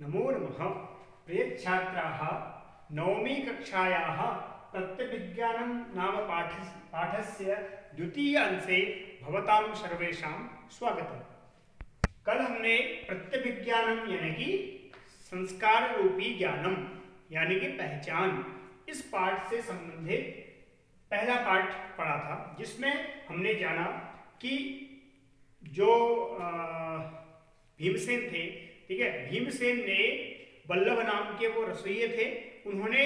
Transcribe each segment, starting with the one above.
नमो नमः। प्रिय छात्राः, नवमी कक्षायाः प्रत्यभिज्ञानं नाम पाठस्य द्वितीय अंशे भवतां सर्वेषां स्वागतम्। कल हमने प्रत्यभिज्ञानम यानी कि संस्कार रूपी ज्ञानम यानी कि पहचान, इस पाठ से संबंधित पहला पाठ पढ़ा था, जिसमें हमने जाना कि जो भीमसेन थे, ठीक है, भीमसेन ने बल्लभ नाम के वो रसोइये थे, उन्होंने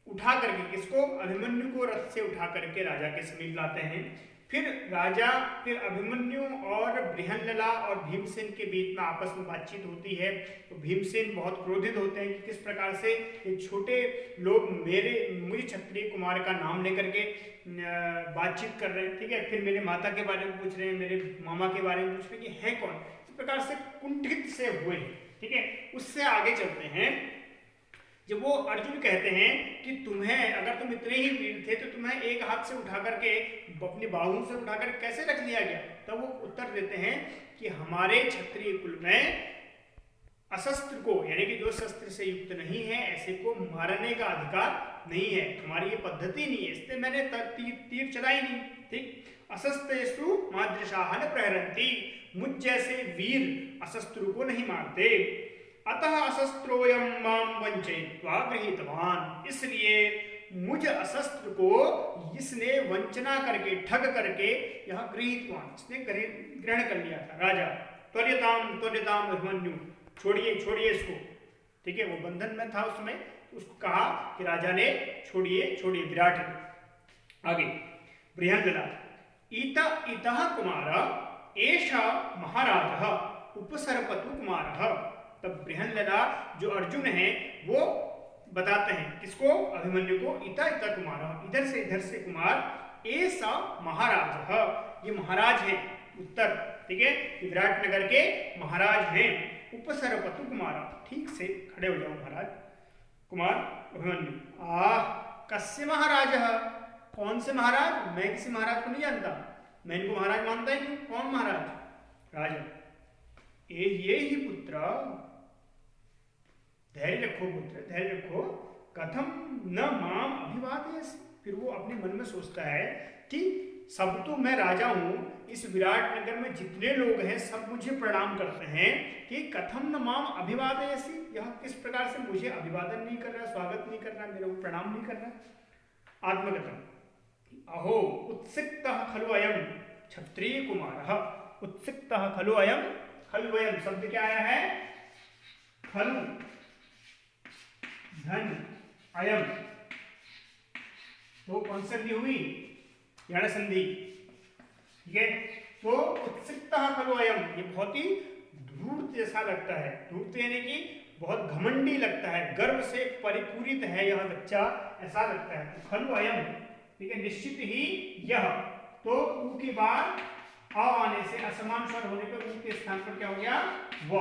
उठा करके किसको, अभिमन्यु को रथ से उठा करके राजा के समीप लाते हैं। फिर अभिमन्यु और बृहन्नला और भीमसेन के बीच में आपस में बातचीत होती है। तो भीमसेन बहुत क्रोधित होते हैं कि किस प्रकार से ये छोटे लोग मुझे क्षत्रिय कुमार का नाम लेकर के बातचीत कर रहे हैं, ठीक है। फिर मेरे माता के बारे में पूछ रहे हैं, मेरे मामा के बारे में पूछ रहे हैं कि है कौन, इस प्रकार से कुंठित से हुए, ठीक है। उससे आगे चलते हैं, जब वो अर्जुन कहते हैं कि तुम्हें, अगर तुम इतने ही वीर थे तो तुम्हें एक हाथ से उठा करके, अपनी बाहों से उठाकर कैसे रख लिया गया, तब वो उत्तर देते हैं कि हमारे क्षत्रिय कुल में अशस्त्र को, यानी कि जो शस्त्र से युक्त नहीं है, ऐसे को मारने का अधिकार नहीं है, हमारी ये पद्धति नहीं है, इसलिए मैंने तीर चलाई नहीं, ठीक। अशस्त्रेषु मादृशाः न प्रहरन्ति, मुझ जैसे वीर अशस्त्र को नहीं मारते। अतः अशस्त्रोऽयं मां वञ्चयित्वा गृहीतवान्, इसलिए मुझ अशस्त्र को इसने वंचना करके, ठग करके यह गृहीतवान, इसने ग्रहण कर लिया था। राजा त्वर्यताम त्वर्यताम अभिमन्यु, छोड़िए छोड़िए इसको, ठीक है। वो बंधन में था उसमें, उसको कहा कि राजा ने छोड़िए छोड़िए विराट। आगे बृहन्नला, इतः कुमार एषा महाराजः उपसर्पतु कुमारः। तब बृहन्नला जो अर्जुन है वो बताते हैं किसको, अभिमन्यु को, इता कुमार, इधर से कुमार, ऐसा महाराज, ये महाराज है उत्तर, ठीक है, विराट नगर के महाराज हैं। उपसर्पतु कुमार, ठीक से खड़े हो जाओ महाराज। कुमार अभिमन्यु, कस्य महाराज, कौन से महाराज, मैं किसी महाराज को नहीं जानता, मैं इनको महाराज मानता ही नहीं, कौन महाराज। राजा, ये ही पुत्र, धैर्य रखो पुत्र, धैर्य रखो, कथम न माम अभिवादयसि। फिर वो अपने मन में सोचता है कि सब तो मैं राजा हूं, इस विराट नगर में जितने लोग हैं सब मुझे प्रणाम करते हैं, कि कथम न माम अभिवादयसि, यह किस प्रकार से मुझे अभिवादन नहीं कर रहा, स्वागत नहीं कर रहा, मेरे को प्रणाम नहीं कर रहा। आत्मकथन, अहो उत्सिक्तः खलु अयं क्षत्रिय कुमारः, उत्सिक्तः खलु अयं, खलु अयं शब्द क्या आया है, खलु धन अयम, तो कौन संधि हुई, यण संधि, ठीक है। तो उत्सिक्तः खलु अयम, ये बहुत ही धूर्त जैसा लगता है, धूर्त यानी कि बहुत घमंडी लगता है, गर्व से परिपूरित है यह बच्चा, ऐसा लगता है। तो खलु अयम, ठीक है, निश्चित ही यह, तो ऊ के बाद अ आने से, असमान स्वर होने पर ऊ के स्थान पर क्या हो गया, व,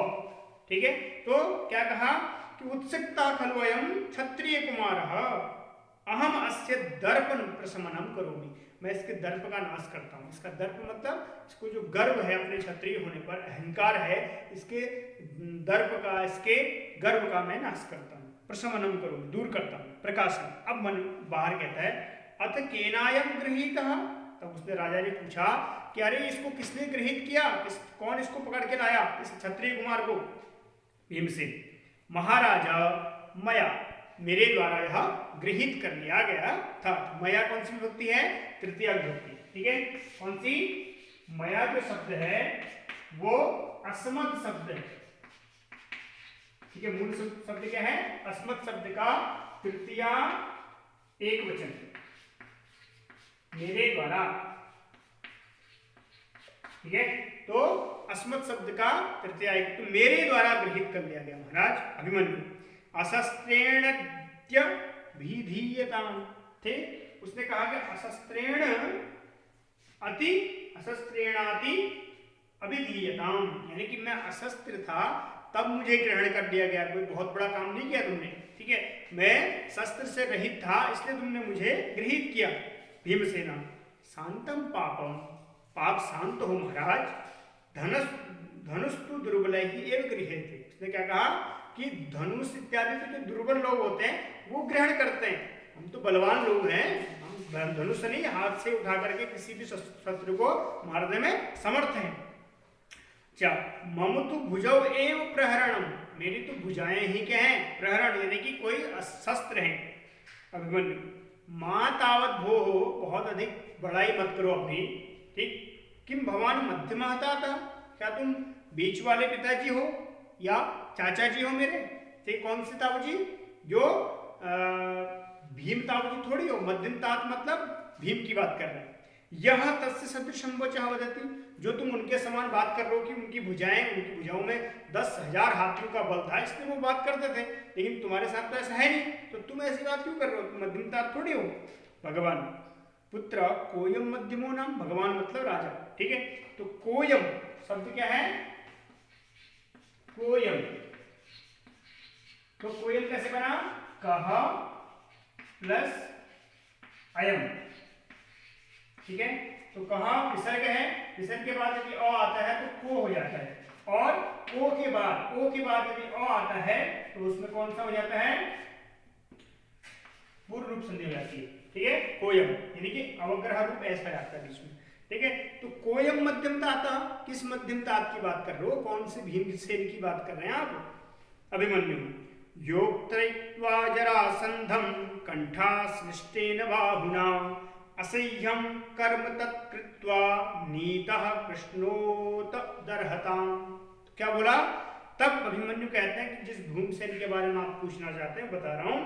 ठीक है। तो क्या कहा कि उत्सिक्ता खलु अयं क्षत्रिय कुमारः, अहम अस्य दर्पण प्रशमनम करोमि, मैं इसके दर्प का नाश करता हूँ। इसका दर्प मतलब इसको जो गर्व है अपने क्षत्रिय होने पर, अहंकार है, इसके दर्प का, इसके गर्व का मैं नाश करता हूँ। प्रशमनम करोमि, दूर करता हूँ, प्रकाशन। अब मन बाहर कहता है, अत केनायम गृहीतः, तब उसने राजा ने पूछा कि अरे इसको किसने गृहीत किया, कौन इसको पकड़ के लाया, इस क्षत्रिय कुमार को। भीमसेन, महाराजा मया, मेरे द्वारा यह गृहीत कर लिया गया था। मया कौन सी विभक्ति है, तृतीया विभक्ति, ठीक है। कौन सी, मया जो शब्द है वो अस्मत् शब्द है, ठीक है। मूल शब्द क्या है, अस्मत् शब्द का तृतीया एक वचन, मेरे द्वारा, ठीक है। तो अस्मत् शब्द का तृतीया एक, तो मेरे द्वारा गृहीत कर लिया गया महाराज अभिमन्यु। अशस्त्रेण विधीयताम थे, उसने कहा कि अशस्त्रेणाति अभिधीयताम, यानी कि मैं अशस्त्र था तब मुझे ग्रहण कर लिया गया, कोई बहुत बड़ा काम नहीं किया तुमने, ठीक है, मैं शस्त्र से रहित था इसलिए तुमने मुझे गृहीत किया। भीमसेना, शांतम पापम, पाप शांत हो महाराज, धनुस्तु दुर्बल ही एवं गृह्यते, उसने क्या कहा कि धनुष इत्यादि तो जो दुर्बल लोग होते हैं वो ग्रहण करते हैं, हम तो बलवान लोग हैं, हम धनुष नहीं हाथ से उठा करके किसी भी शत्रु को मारने में समर्थ हैं। क्या मम तो भुजौ एव प्रहरणम, मेरी तो भुजाएं ही क्या है प्रहरण, यानी कि कोई शस्त्र है। अभिमन्यु मां तावत भो हो, बहुत अधिक बड़ाई मत करो अपनी, ठीक। किम भगवान मध्यमाता था, क्या तुम बीच वाले पिताजी हो या चाचा जी हो मेरे, ठीक। कौन से ताऊ जी, जो भीम ताऊ जी थोड़ी हो, मध्यम तात मतलब भीम की बात कर रहे हैं। यह तस्य सदृशं वचः वदति, जो तुम उनके समान बात कर रहे हो कि उनकी भुजाओं में 10,000 हाथियों का बल था, इसलिए वो बात करते थे, लेकिन तुम्हारे साथ तो ऐसा है नहीं, तो तुम ऐसी बात क्यों कर रहे हो, तुम मध्यमता थोड़ी हो। भगवान पुत्र कोयम मध्यमो नाम, भगवान मतलब राजा, ठीक है। तो कोयम शब्द क्या है, कोयम, तो कोयम कैसे बना, कह प्लस अयम, ठीक है। तो कहा विसर्ग है, विसर्ग के बाद यदि अ आता है तो को हो जाता है, और ओ के बाद यदि अ आता है तो उसमें कौन सा हो जाता है, पूर्व रूप संधि हो जाती है, ठीक है। कोयम यानी कि अवग्रह रूप ऐसा आता है बीच में, ठीक है। तो कोयम मध्यमता, किस मध्यमता की बात कर रहे हो, कौन से भीमसेन की बात कर रहे हैं आप। अभिमन्यु योक्त्वा जरासंधम कंठाश्लिष्टेन बाहुना असह्यम कर्म तत्कृत्वा नीतः कृष्णोत दर्हताम। क्या बोला, तब अभिमन्यु कहते हैं कि जिस भीमसेन के बारे में आप पूछना चाहते हैं बता रहा हूं,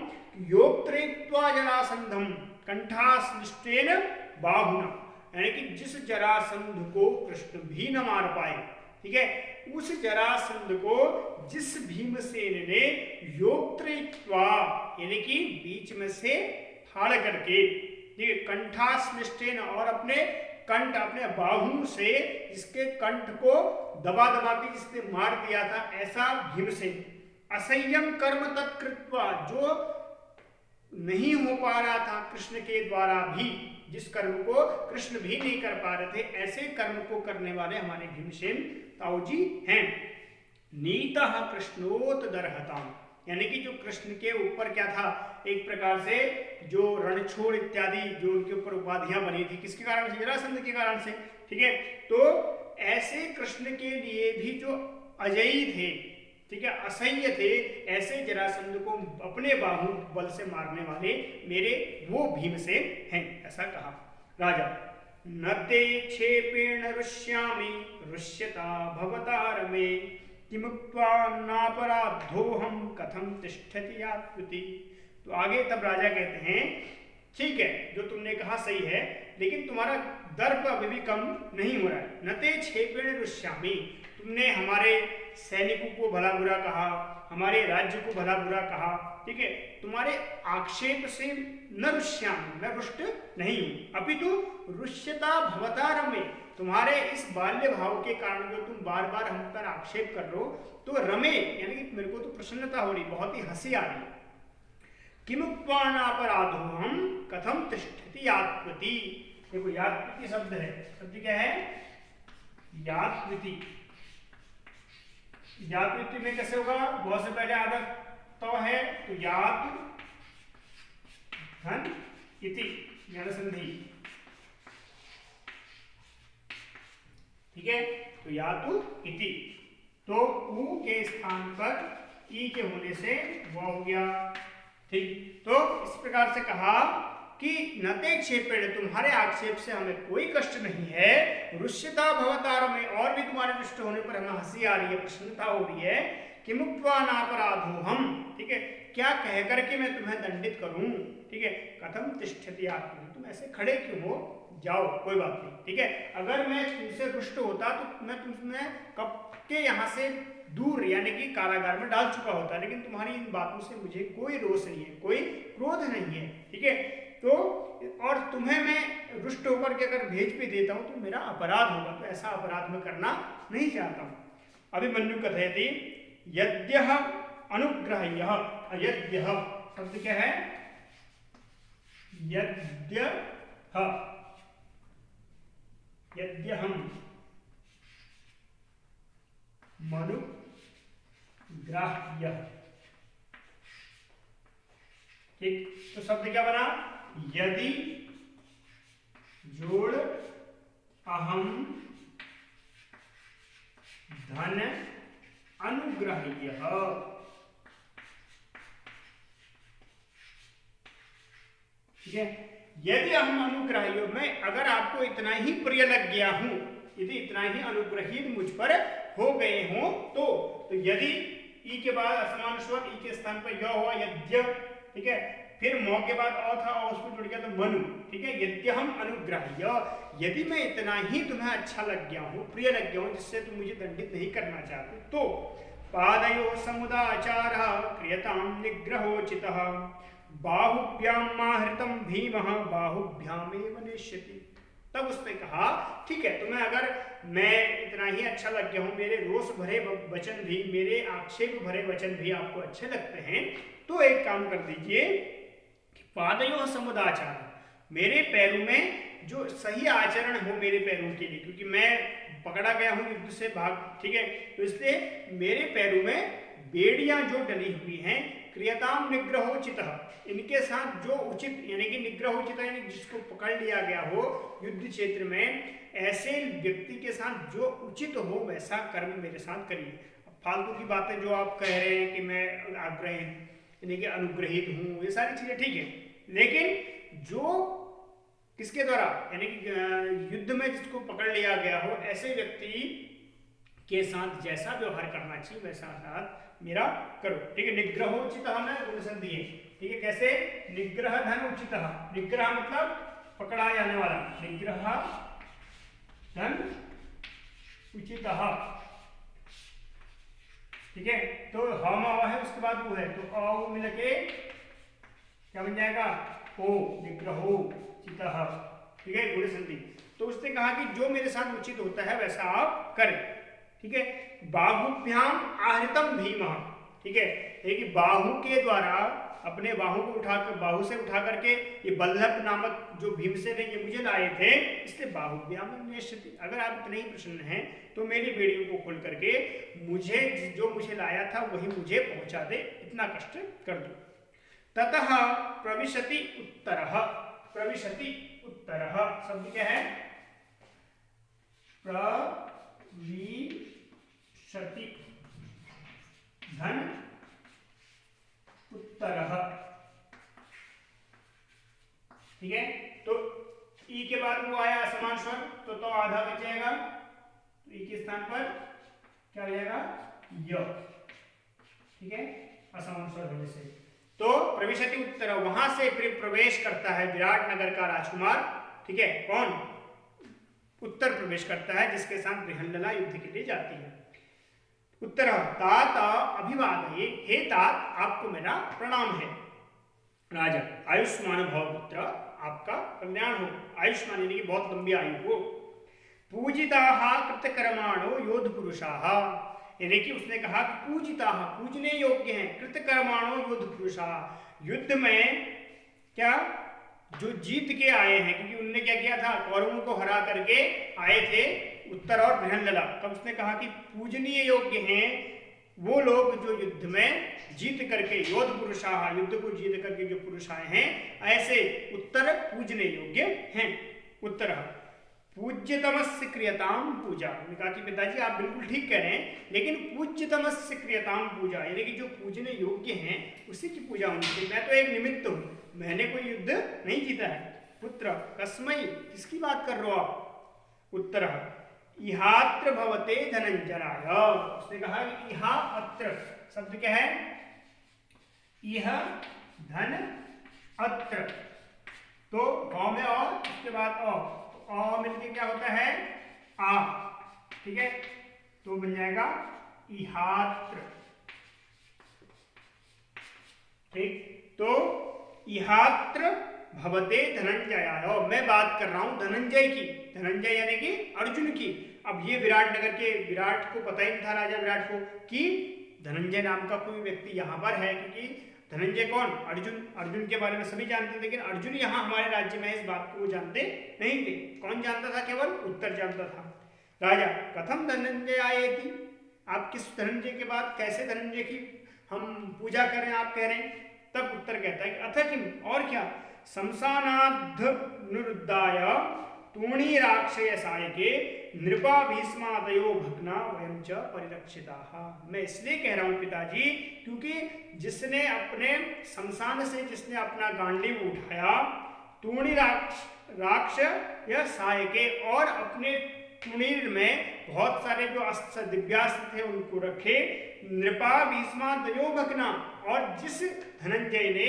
योक्त्वा जरासंधम कंठाश्लिष्टेन बाहुना, यानी कि जिस जरासंध को कृष्ण भी न मार पाए, ठीक है, उस जरासंध को जिस भीमसेन ने योक्त्वा यानी कि बीच में से फाड़ करके, कंठाश्लिष्टेन और अपने कंठ अपने बाहु से इसके कंठ को दबा दबा के जिसने मार दिया था, ऐसा भीमसेन। असह्यम कर्म तत्कृत्वा, जो नहीं हो पा रहा था कृष्ण के द्वारा भी, जिस कर्म को कृष्ण भी नहीं कर पा रहे थे, ऐसे कर्म को करने वाले हमारे भीमसेन ताऊ जी हैं। नीतः कृष्णोत दर्हताम, यानी कि जो कृष्ण के ऊपर क्या था, एक प्रकार से जो रणछोड़ इत्यादि जो उनके ऊपर उपाधियां बनी थी, किसके कारण से, जरासंध के कारण से, ठीक है। तो ऐसे कृष्ण के लिए भी जो अजयी थे, ठीक है, असह्य थे, ऐसे जरासंध को अपने बाहु बल से मारने वाले मेरे वो भीमसेन हैं, ऐसा कहा राजा। नते क्षेपेण रुष्यामि रुष्यता भवतार में किमुक्त्वा नापराधोहम कथम तिष्ठति यात्वति। तो आगे तब राजा कहते हैं, ठीक है जो तुमने कहा सही है, लेकिन तुम्हारा दर्प अभी भी कम नहीं हो रहा है। नते क्षेपेण रुष्यामि, तुमने हमारे सैनिकों को भला बुरा कहा, हमारे राज्य को भला बुरा कहा, ठीक है, तुम्हारे आक्षेप से न रुष्यामि, मैं रुष्ट नहीं हूं, अपितु रुष्यता भवतार में, तुम्हारे इस बाल्य भाव के कारण जो तुम बार बार हम पर आक्षेप कर रहे हो, तो रमे यानी कि मेरे को तो प्रसन्नता हो रही, बहुत ही हंसी आ रही। किमुक्त्वा नापराधोहम कथम तिष्ठति यात्वति, देखो यात्वति शब्द है, शब्द क्या है, यात्वति। यात्वति में कैसे होगा, बहुत से पहले आधा तो है, तो यात धन इति ज्ञान संधि, ठीक है। तो यातु इति, तो उ के स्थान पर ई के होने से वह हो गया, ठीक। तो इस प्रकार से कहा कि नते क्षेपेण, तुम्हारे आक्षेप से हमें कोई कष्ट नहीं है, रुष्यता भवतार में, और भी तुम्हारे रुष्ट होने पर हमें हंसी आ रही है, प्रसन्नता हो रही है। किमुक्त्वा नापराधो हम, ठीक है, क्या कह करके मैं तुम्हें दंडित करूं, ठीक है। कथम तिष्ठति आत्मा, तुम ऐसे खड़े क्यों हो, जाओ कोई बात नहीं, ठीक है। अगर मैं तुमसे रुष्ट होता तो मैं तुम्हें कब के यहाँ से दूर यानी कि कारागार में डाल चुका होता, लेकिन तुम्हारी इन बातों से मुझे कोई रोष नहीं है, कोई क्रोध नहीं है, ठीक है। तो और तुम्हें मैं रुष्ट होकर के अगर भेज भी देता हूं तो मेरा अपराध होगा, तो ऐसा अपराध मैं करना नहीं चाहता हूं। अभिमन्यु कथयति यद्यः अनुग्रह्यः, अयद्यः शब्द क्या है, यद्यः, यद्यहम मनुग्रह्य अनुग्राह्य। ठीक, तो शब्द क्या बना? यदि जोड़ अहम धन अनुग्राह्य। ठीक है, यदि हम अनुग्राह्य, मैं अगर आपको इतना ही प्रिय लग गया हूं, यदि इतना ही अनुग्रहित मुझ पर हो गए हो तो यदि ई के बाद असमान स्वर, ई के स्थान पर य हुआ यद्य। ठीक है, फिर म के बाद अ था, और उसको जुड़ गया तो मनु। ठीक है, यद्य हम अनुग्राह्य, यदि मैं इतना ही तुम्हें अच्छा लग गया हूं, प्रिय लग गया हूं, जिससे तुम मुझे दंडित नहीं करना चाहते, तो पादयो समुदाचारः क्रियतां निग्रहोचितः बाहुभ्याम माहृतम भीमः बाहुभ्यामेव नेष्यति। तब उसने कहा ठीक है, तुम्हें अगर मैं इतना ही अच्छा लग गया हूं, मेरे रोष भरे वचन भी, मेरे आक्षेप भरे वचन भी आपको अच्छे लगते हैं, तो एक काम कर दीजिए कि पादयोः समुदाचार, मेरे पैरों में जो सही आचरण हो मेरे पैरों के लिए, क्योंकि मैं पकड़ा गया हूं युद्ध से भाग। ठीक है, तो इसलिए मेरे पैरों में बेड़ियां जो डली हुई हैं, क्रियताम निग्रहोचितः, इनके साथ जो उचित, यानी कि निग्रहोचितः यानी जिसको पकड़ लिया गया हो युद्ध क्षेत्र में, ऐसे व्यक्ति के साथ जो उचित हो वैसा कर्म मेरे साथ करिए। फालतू की बातें जो आप कह रहे हैं कि मैं आग्रहित यानी कि अनुग्रहित हूं, ये सारी चीजें ठीक है, लेकिन जो किसके द्वारा, यानी कि युद्ध में जिसको पकड़ लिया गया हो, ऐसे व्यक्ति के साथ जैसा व्यवहार करना चाहिए वैसा साथ मेरा करो। ठीक है, निग्रहोचितः में गुण संधि है। ठीक है, कैसे? निग्रह धन उचितः, निग्रह मतलब पकड़ा जाने वाला, निग्रह धन उचितः। ठीक है, तो हम है उसके बाद वो है, तो अ मिलके क्या बन जाएगा? ओ, निग्रहो चितः। ठीक है, गुण संधि। तो उसने कहा कि जो मेरे साथ उचित होता है वैसा आप करें। ठीक है, बाहुभ्याम आहृतम भीमः। ठीक है, कि बाहु के द्वारा, अपने बाहु को उठाकर, बाहु से उठा करके ये बल्लभ नामक जो भीमसेन ने ये मुझे लाए थे, इसलिए बाहुभ्याम नेष्यति। अगर आप इतने ही प्रसन्न हैं तो मेरी बेड़ियों को खोल करके मुझे जो मुझे लाया था वही मुझे पहुंचा दे, इतना कष्ट कर दो। ततः प्रविशति उत्तरः, प्रविशति उत्तरः शब्द क्या है? प्रविशति धन उत्तरः। ठीक है, तो ई के बाद वो आया असमान स्वर, तो आधा बचेगा, तो ई के स्थान पर क्या हो जाएगा? य। ठीक है, असमान स्वर होने से। तो प्रविशति उत्तर, वहां से फिर प्रवेश करता है विराट नगर का राजकुमार। ठीक है, कौन? उत्तर प्रवेश करता है, जिसके साथ बृहन्नला युद्ध के लिए जाती है। उत्तर, तात अभिवादये, हे तात आपको मेरा प्रणाम है। राजा, आयुष्मान भव पुत्र, आपका कल्याण हो, आयुष्मान यानी कि बहुत लंबी आयु हो। पूजिताः कृतकर्माणो योध पुरुषाः, यानी कि उसने कहा कि पूजिताः, पूजने योग्य हैं, कृतकर्माणो योध पुरुषाः, युद्ध में क्या जो जीत के आए हैं, क्योंकि उनने क्या किया था? कौरवों को हरा करके आए थे उत्तर और बृहन्नला। तब उसने कहा कि पूजनीय योग्य हैं वो लोग जो युद्ध में जीत करके, योध पुरुषाः, युद्ध को जीत करके जो पुरुष आए हैं, ऐसे उत्तर पूजने योग्य हैं। उत्तर पूज्यतमस्य क्रियताम पूजा। उन्होंने कहा कि पिताजी आप बिल्कुल ठीक कह रहे हैं, लेकिन पूज्यतमस्य क्रियताम पूजा, यानी कि जो पूजने योग्य हैं उसी की पूजा होनी चाहिए। मैं तो एक निमित्त हूं, मैंने कोई युद्ध नहीं जीता है। पुत्र, कस्मै, किसकी बात कर रहे हो आप? उत्तर, इहात्र भवते धनंजयाय। उसने कहा कि इहा अत्र शब्द क्या है? इह धन अत्र, तो गौ में और उसके बाद अ मिलके क्या होता है? आ। ठीक है, तो बन जाएगा इहात्र। ठीक, तो इहात्र भवते धनंजयाय, मैं बात कर रहा हूं धनंजय की, धनंजय यानी कि अर्जुन की। अब ये विराट नगर के, विराट को पता ही नहीं था, राजा विराट को, कि धनंजय नाम का कोई व्यक्ति यहाँ पर है, क्योंकि धनंजय कौन? अर्जुन। अर्जुन के बारे में सभी जानते थे, लेकिन अर्जुन यहाँ हमारे राज्य में इस बात को जानते नहीं थे। कौन जानता था? केवल उत्तर जानता था। राजा, कथम धनंजय आएति, आप किस धनंजय के बाद कैसे धनंजय की हम पूजा करें आप कह रहे हैं? तब उत्तर कहता है कि अथ किम, और क्या, शमशानाद्धनुरुद्धाय तूणीराक्षयसायके नृपा भीष्मादयो भग्ना वयं च परिरक्षिताः। मैं इसलिए कह रहा हूं पिताजी, क्योंकि जिसने अपने शमशान से जिसने अपना गांडीव उठाया, तूणी राक्ष या सायके, और अपने तुणीर में बहुत सारे जो अस्त्र दिव्यास्त्र थे उनको रखे, नृपा भीष्मादयो भग्ना, और जिस धनंजय ने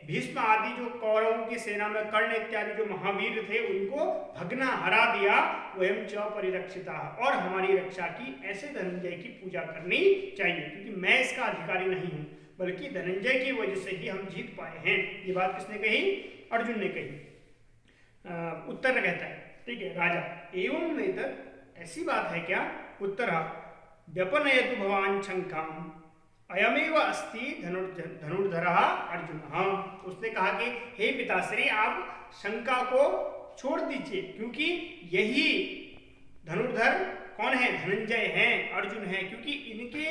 भीष्म आदि जो कौरवों की सेना में कर्ण इत्यादि जो महावीर थे उनको भगना हरा दिया, वयं च परिरक्षिता, और हमारी रक्षा की, ऐसे धनंजय की पूजा करनी चाहिए, क्योंकि मैं इसका अधिकारी नहीं हूं, बल्कि धनंजय की वजह से ही हम जीत पाए हैं। ये बात किसने कही? अर्जुन ने कही। उत्तर कहता है, ठीक है, राजा एवं वेतत्, ऐसी बात है क्या? उत्तर व्यपनयतु भवान शंकाम अयमेव अस्ति धनुर्धरः अर्जुनः। उसने कहा कि हे पिताश्री, आप शंका को छोड़ दीजिए, क्योंकि यही धनुर्धर कौन है? धनंजय हैं, अर्जुन हैं, क्योंकि इनके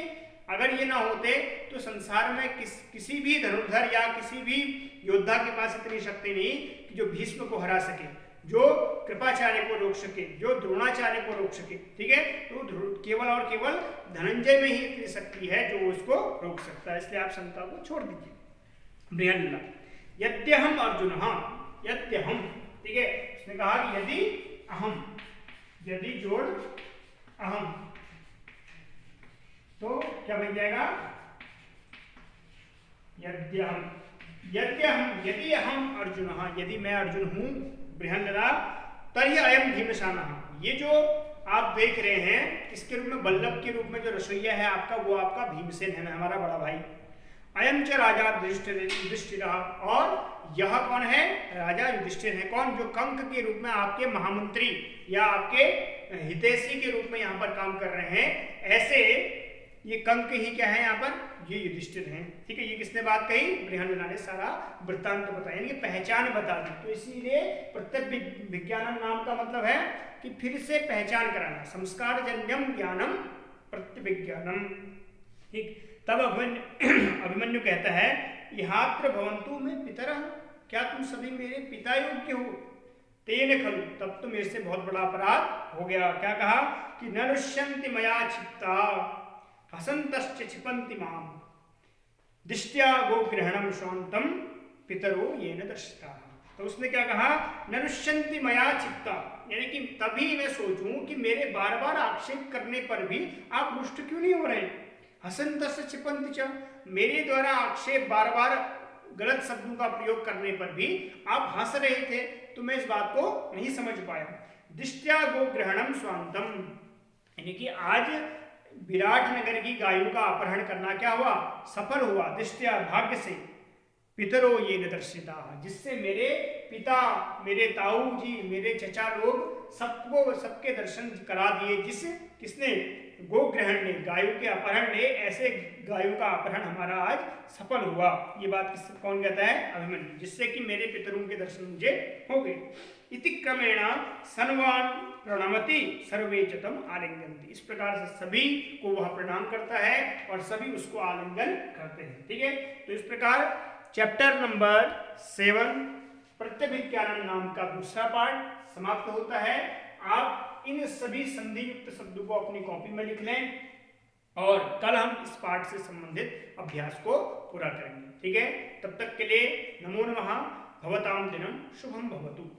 अगर ये ना होते तो संसार में किसी भी धनुर्धर या किसी भी योद्धा के पास इतनी शक्ति नहीं कि जो भीष्म को हरा सके, जो कृपाचार्य को रोक सके, जो द्रोणाचार्य को रोक सके, ठीक है? तो केवल और केवल धनंजय में ही इतनी शक्ति है जो उसको रोक सकता है, इसलिए आप शंका को छोड़ दीजिए। बृहन्नला यद्यहम अर्जुन, यद्यहम, ठीक है, उसने कहा कि यदि अहम, यदि जोड़ अहम, तो क्या बन जाएगा? यद्यहम, यद्यहम, यदि अहम अर्जुन, यदि मैं अर्जुन हूं, बृहन्नला तर्हि अयम भीमसेनः, ये जो आप देख रहे हैं किसके रूप में? बल्लभ के रूप में जो रसोईया है आपका, वो आपका भीमसेन है, हमारा बड़ा भाई। अयम च राजा युधिष्ठिर, और यह कौन है? राजा युधिष्ठिर है। कौन? जो कंक के रूप में आपके महामंत्री या आपके हितैषी के रूप में यहाँ पर काम कर रहे हैं, ऐसे ये कंक ही क्या है यहाँ पर? ये युधिष्ठिर हैं, ठीक है। ये किसने बात कही? बृहन्नला ने सारा वृत्तांत बताया, यानी पहचान बता दी। तो इसीलिए प्रत्यभिज्ञानम नाम का मतलब है कि फिर से पहचान कराना, संस्कारजन्यम ज्ञानम प्रत्यभिज्ञानम, ठीक। तब अभिमन्यु कहता है, यहात्र भवन्तु में पितरः, क्या तुम सभी मेरे पिता योग्य हो? तेन खलु, तब तो मेरे से बहुत बड़ा अपराध हो गया। क्या कहा? कि न ऋष्यन्ति मया क्षिप्ता हसन्तश्च क्षिपन्ति माम दिष्ट्या गोग्रहणम शांतम पितरो येन दर्शिताः। तो उसने क्या कहा? न ऋष्यन्ति मया चित्ता, यानी कि तभी मैं सोचूं कि मेरे बार बार आक्षेप करने पर भी आप रुष्ट क्यों नहीं हो रहे? हसन्तश्च क्षिपन्ति च, मेरे द्वारा आक्षेप बार बार गलत शब्दों का प्रयोग करने पर भी आप हंस रहे थे, तो मैं इस बात को नहीं समझ पाया। दिष्ट्या गोग्रहणम स्वांतम, यानी कि आज विराट नगर की गायों का अपहरण करना क्या हुआ? सफल हुआ। दिष्ट्या, भाग्य से। पितरो ये न दर्शिता, जिससे मेरे पिता, मेरे ताऊ जी, मेरे चचा लोग सबको सबके दर्शन करा दिए। किसने? गोग्रहण ने, गायों के अपहरण ने, ऐसे गायों का अपहरण हमारा आज सफल हुआ। ये बात कौन कहता है? अभिमन्यु, जिससे कि मेरे पितरों के दर्शन मुझे हो गए। इति क्रमेण सन्वान प्रणमति सर्वे च तम आलिंगन्ति, इस प्रकार से सभी को वह प्रणाम करता है और सभी उसको आलिंगन करते हैं, ठीक है। तो इस प्रकार चैप्टर नंबर 7 प्रत्यभिज्ञानम नाम का दूसरा पार्ट समाप्त होता है। आप इन सभी संधि युक्त शब्दों को अपनी कॉपी में लिख लें और कल हम इस पाठ से संबंधित अभ्यास को पूरा करेंगे, ठीक है। तब तक के लिए नमो नमः। भवतां दिनं शुभं भवतु।